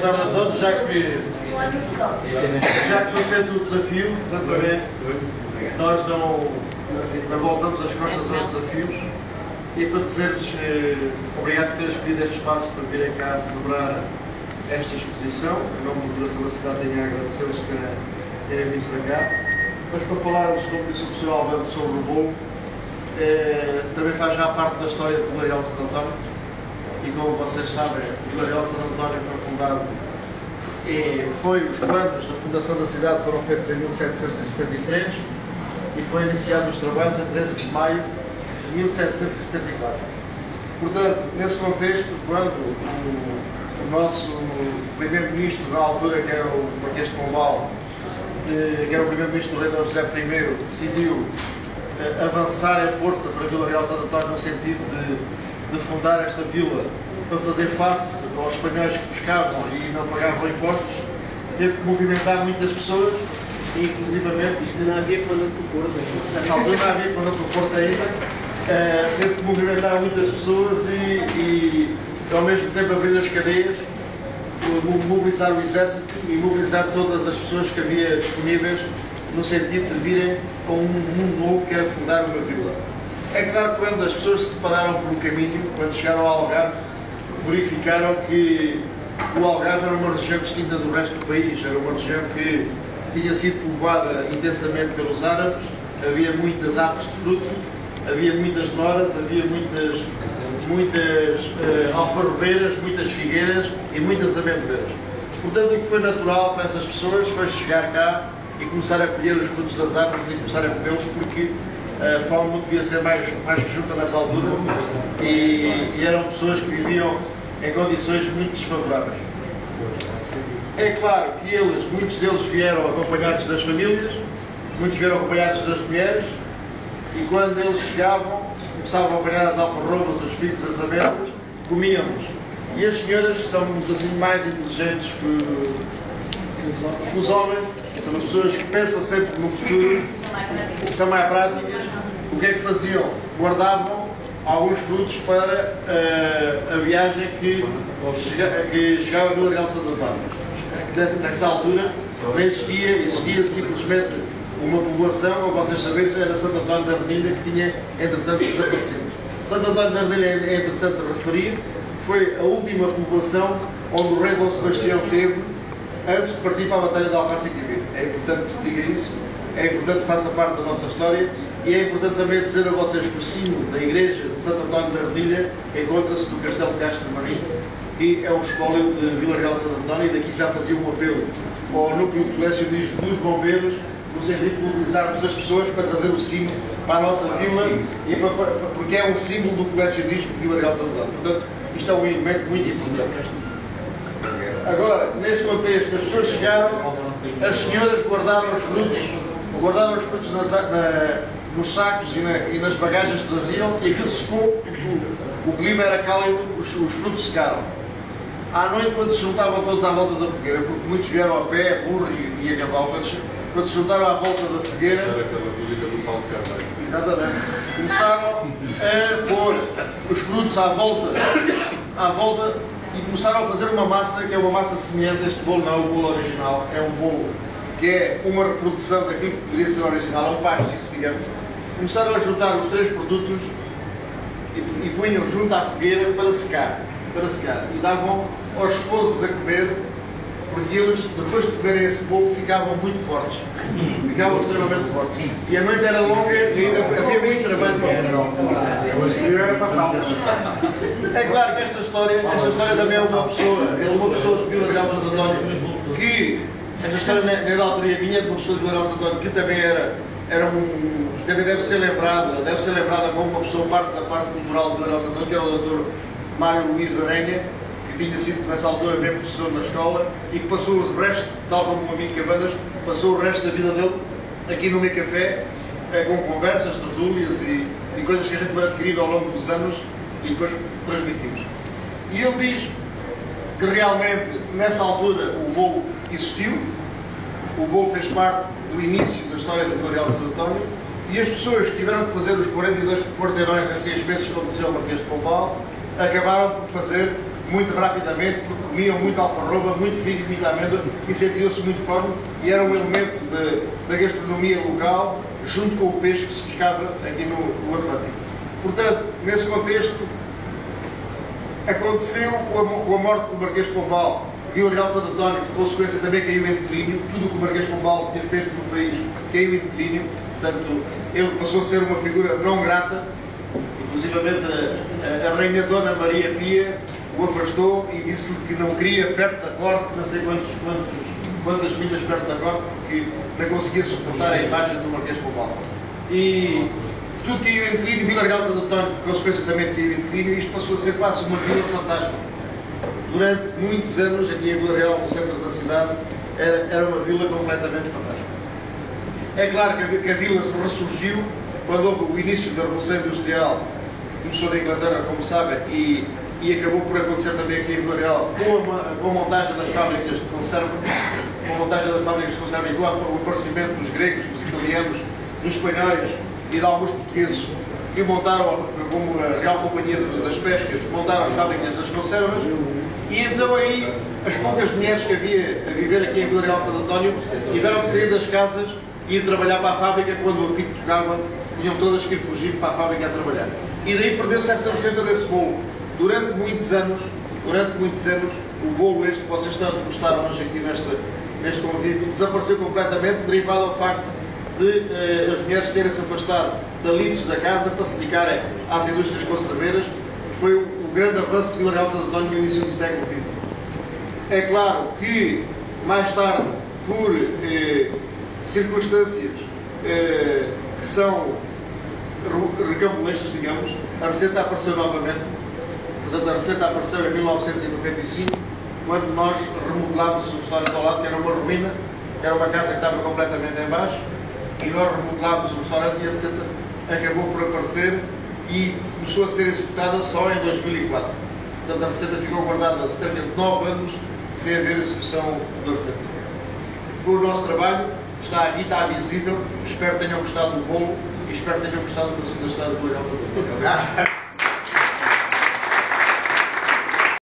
tarde a todos, já que foi feito o desafio, exatamente, nós não voltamos as costas aos desafios e para dizer-vos obrigado por teres escolhido este espaço para virem cá celebrar esta exposição. Em nome da Federação da Cidade tenho a agradecer-vos por terem vindo para cá. Mas para falarmos, como disse o professor Alvaro, sobre o bolo, também faz já parte da história de Vila Real de Santo António. E como vocês sabem, Vila Real de Santo António foi fundado os planos da fundação da cidade foram feitos em 1773 e foi iniciado os trabalhos a 13 de maio de 1774. Portanto, nesse contexto, quando o nosso primeiro-ministro na altura, que era o Marquês de Pombal, que era o primeiro-ministro do rei Dom José I, decidiu avançar em força para Vila Real de Santo António no sentido de fundar esta vila para fazer face aos espanhóis que pescavam e não pagavam impostos, teve que movimentar muitas pessoas, inclusivamente, isto não havia quando do Porto, nessa altura não havia quando do Porto ainda, teve que movimentar muitas pessoas e ao mesmo tempo abrir as cadeias, mobilizar o exército e mobilizar todas as pessoas que havia disponíveis no sentido de virem com um mundo novo que era fundar uma vila. É claro que quando as pessoas se depararam pelo caminho, quando chegaram ao Algarve, verificaram que o Algarve era uma região distinta do resto do país, era uma região que tinha sido povoada intensamente pelos árabes, havia muitas árvores de fruto, havia muitas noras, havia muitas alfarrobeiras, muitas figueiras e muitas amendoeiras. Portanto, o que foi natural para essas pessoas foi chegar cá e começar a colher os frutos das árvores e começar a comê-los, porque a fome não devia ser mais que justa nessa altura e eram pessoas que viviam em condições muito desfavoráveis. É claro que muitos deles vieram acompanhados das famílias, muitos vieram acompanhados das mulheres, e quando eles chegavam, começavam a apanhar as alfarrobas, os figos, as amêndoas, comíamos. E as senhoras, que são um bocadinho mais inteligentes que os homens, são as pessoas que pensam sempre no futuro, que são mais práticas, o que é que faziam? Guardavam alguns frutos para a viagem que chegava a Vila Real de Santo António. Nessa altura não existia simplesmente uma povoação, como vocês sabem, era Santo António da Ardilha, que tinha entretanto desaparecido. Santo António da Ardilha é interessante referir, foi a última povoação onde o rei Dom Sebastião teve antes de partir para a Batalha de Alcácer-Quibir. É importante que se diga isso, é importante que faça parte da nossa história e é importante também dizer a vocês que o símbolo da igreja de Santo António da Ardilha encontra-se no Castelo de Castro Marinho, que é o espólio de Vila Real de Santo António, e daqui já fazia um apelo ao núcleo de colecionismo dos bombeiros, no sentido de mobilizarmos as pessoas para trazer o símbolo para a nossa vila, porque é um símbolo do colecionismo de Vila Real de Santo António. Portanto, isto é um elemento muito importante. Agora, neste contexto, as pessoas chegaram, as senhoras guardaram os frutos nos sacos e nas bagagens que traziam, e aquilo secou, o clima era cálido, os frutos secaram. À noite, quando se juntavam todos à volta da fogueira, porque muitos vieram a pé, burro e a cavalo, quando se juntaram à volta da fogueira, era aquela música do Paulo Carvalho. Exatamente, começaram a pôr os frutos à volta e começaram a fazer uma massa que é uma massa semelhante a este bolo. Não é o bolo original, é um bolo que é uma reprodução daquilo que poderia ser original, é um pastiço, digamos. Começaram a juntar os três produtos e punham junto à fogueira para secar. E davam aos esposos a comer, porque eles, depois de comerem esse bolo, ficavam muito fortes. Ficavam extremamente fortes. E a noite era longa e ainda havia muito trabalho para o É claro que esta história também é uma pessoa de Vila Real de Santo António, que esta história não é da autoria minha, de uma pessoa de Vila Real de Santo António, que também deve ser lembrada como uma pessoa parte da parte cultural de Vila Real de Santo António, que era o Dr. Mário Luís Aranha, que tinha sido nessa altura mesmo professor na escola e que passou o resto, tal como o amigo Cabanas, passou o resto da vida dele aqui no meu café, com conversas, tertúlias e coisas que a gente vai adquirindo ao longo dos anos e depois transmitimos. E ele diz que realmente nessa altura o bolo existiu, o bolo fez parte do início da história da Vila Real de Santo António, e as pessoas que tiveram que fazer os 42 quarteirões em 6 meses, como dizia o Marquês de Pombal, acabaram por fazer muito rapidamente, porque comiam muito alfarroba, muito figo e muita amêndoa e sentiam-se muito fome e era um elemento da gastronomia local, junto com o peixe que se pescava aqui no Atlântico. Portanto, nesse contexto, aconteceu com a morte do Marquês de Pombal, Vila Real de Santo António, por consequência também caiu em declínio, tudo o que o Marquês de Pombal tinha feito no país caiu em declínio, portanto, ele passou a ser uma figura não grata, inclusivamente a Rainha Dona Maria Pia o afastou e disse-lhe que não queria perto da corte, não sei quantas milhas perto da corte, porque não conseguia suportar a imagem do Marquês de Pombal. E tudo caiu em declínio, Vila Real de Santo António, por consequência também caiu em declínio, e isto passou a ser quase uma vila fantástica. Durante muitos anos, aqui em Vila Real, no centro da cidade, era uma vila completamente fantástica. É claro que a vila se ressurgiu quando houve o início da Revolução Industrial, começou na Inglaterra, como sabem, e acabou por acontecer também aqui em Vila Real com a montagem das fábricas de conserva, e com o aparecimento dos gregos, dos italianos, dos espanhóis e de alguns portugueses que montaram, como a Real Companhia das Pescas, montaram as fábricas das conservas, e então aí as poucas mulheres que havia a viver aqui em Vila Real de Santo António tiveram que sair das casas e ir trabalhar para a fábrica. Quando o apito tocava, tinham todas que ir fugir para a fábrica a trabalhar. E daí perdeu-se essa receita desse bolo. Durante muitos anos, o bolo este que vocês tanto gostaram hoje aqui neste convívio, desapareceu completamente, derivado ao facto de as mulheres terem se afastado da lides da casa para se dedicarem às indústrias conserveiras, que foi o grande avanço de Vila Real de Santo António no início do século XX. É claro que, mais tarde, por circunstâncias que são recambolescas, digamos, a receita apareceu novamente. Portanto, a receita apareceu em 1995, quando nós remodelámos o restaurante ao lado, que era uma ruína, que era uma casa que estava completamente em baixo, e nós remodelámos o restaurante e a receita acabou por aparecer e começou a ser executada só em 2004. Portanto, a receita ficou guardada cerca de 9 anos sem haver execução da receita. Foi o nosso trabalho, está aqui, está visível. Espero que tenham gostado do bolo e espero que tenham gostado da segunda história do Vila Real de Santo António.